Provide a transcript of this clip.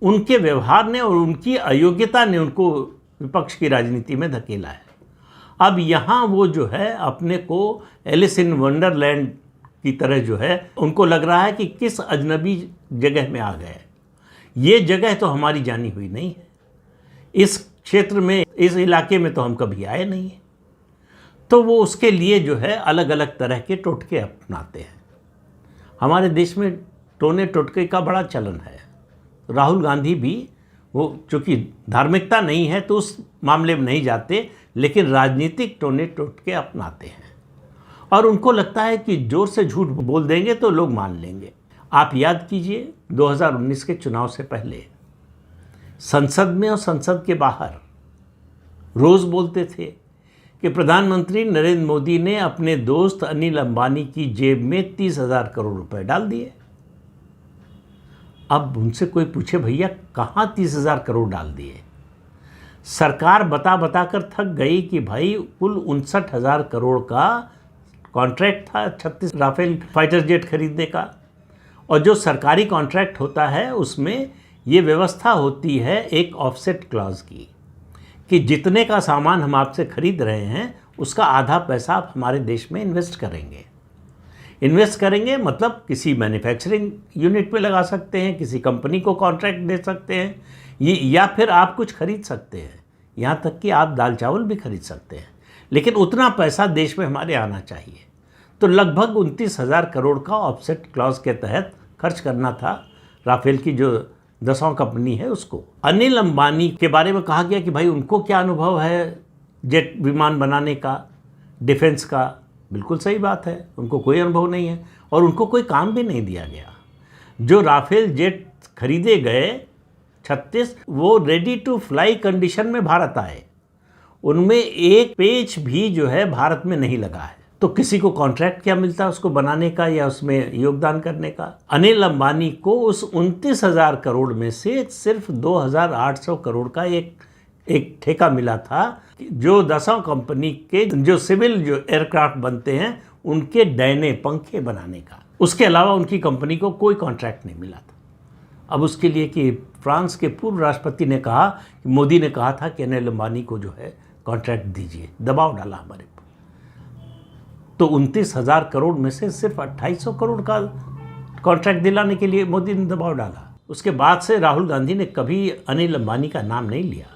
उनके व्यवहार ने और उनकी अयोग्यता ने उनको विपक्ष की राजनीति में धकेला है। अब यहाँ वो जो है अपने को एलिस इन वंडरलैंड की तरह जो है, उनको लग रहा है कि किस अजनबी जगह में आ गए। ये जगह तो हमारी जानी हुई नहीं है, इस क्षेत्र में, इस इलाके में तो हम कभी आए नहीं हैं। तो वो उसके लिए जो है अलग अलग तरह के टोटके अपनाते हैं। हमारे देश में टोने टोटके का बड़ा चलन है। राहुल गांधी भी, वो चूँकि धार्मिकता नहीं है तो उस मामले में नहीं जाते, लेकिन राजनीतिक टोने टोटके अपनाते हैं और उनको लगता है कि जोर से झूठ बोल देंगे तो लोग मान लेंगे। आप याद कीजिए 2019 के चुनाव से पहले संसद में और संसद के बाहर रोज़ बोलते थे कि प्रधानमंत्री नरेंद्र मोदी ने अपने दोस्त अनिल अंबानी की जेब में 30,000 करोड़ रुपए डाल दिए। अब उनसे कोई पूछे भैया कहाँ 30,000 करोड़ डाल दिए? सरकार बता बता कर थक गई कि भाई कुल 59,000 करोड़ का कॉन्ट्रैक्ट था 36 राफेल फाइटर जेट खरीदने का, और जो सरकारी कॉन्ट्रैक्ट होता है उसमें ये व्यवस्था होती है एक ऑफसेट क्लॉज की, कि जितने का सामान हम आपसे खरीद रहे हैं उसका आधा पैसा आप हमारे देश में इन्वेस्ट करेंगे मतलब किसी मैन्युफैक्चरिंग यूनिट पे लगा सकते हैं, किसी कंपनी को कॉन्ट्रैक्ट दे सकते हैं, ये या फिर आप कुछ खरीद सकते हैं, यहाँ तक कि आप दाल चावल भी खरीद सकते हैं, लेकिन उतना पैसा देश में हमारे आना चाहिए। तो लगभग 29,000 करोड़ का ऑफसेट क्लॉज के तहत खर्च करना था राफेल की जो 10वां कंपनी है उसको। अनिल अंबानी के बारे में कहा गया कि भाई उनको क्या अनुभव है जेट विमान बनाने का, डिफेंस का। बिल्कुल सही बात है, उनको कोई अनुभव नहीं है और उनको कोई काम भी नहीं दिया गया। जो राफेल जेट खरीदे गए 36, वो रेडी टू फ्लाई कंडीशन में भारत आए, उनमें एक पेच भी जो है भारत में नहीं लगा है। तो किसी को कॉन्ट्रैक्ट क्या मिलता है उसको बनाने का या उसमें योगदान करने का? अनिल अंबानी को उस 29,000 करोड़ में से सिर्फ 2,800 करोड़ का एक ठेका मिला था, जो 10वां कंपनी के जो सिविल जो एयरक्राफ्ट बनते हैं उनके डैने पंखे बनाने का। उसके अलावा उनकी कंपनी को कोई कॉन्ट्रैक्ट नहीं मिला था। अब उसके लिए कि फ्रांस के पूर्व राष्ट्रपति ने कहा, मोदी ने कहा था कि अनिल अंबानी को जो है कॉन्ट्रैक्ट दीजिए, दबाव डाला हमारे पर। तो 29,000 करोड़ में से सिर्फ 2,800 करोड़ का कॉन्ट्रैक्ट दिलाने के लिए मोदी ने दबाव डाला। उसके बाद से राहुल गांधी ने कभी अनिल अंबानी का नाम नहीं लिया।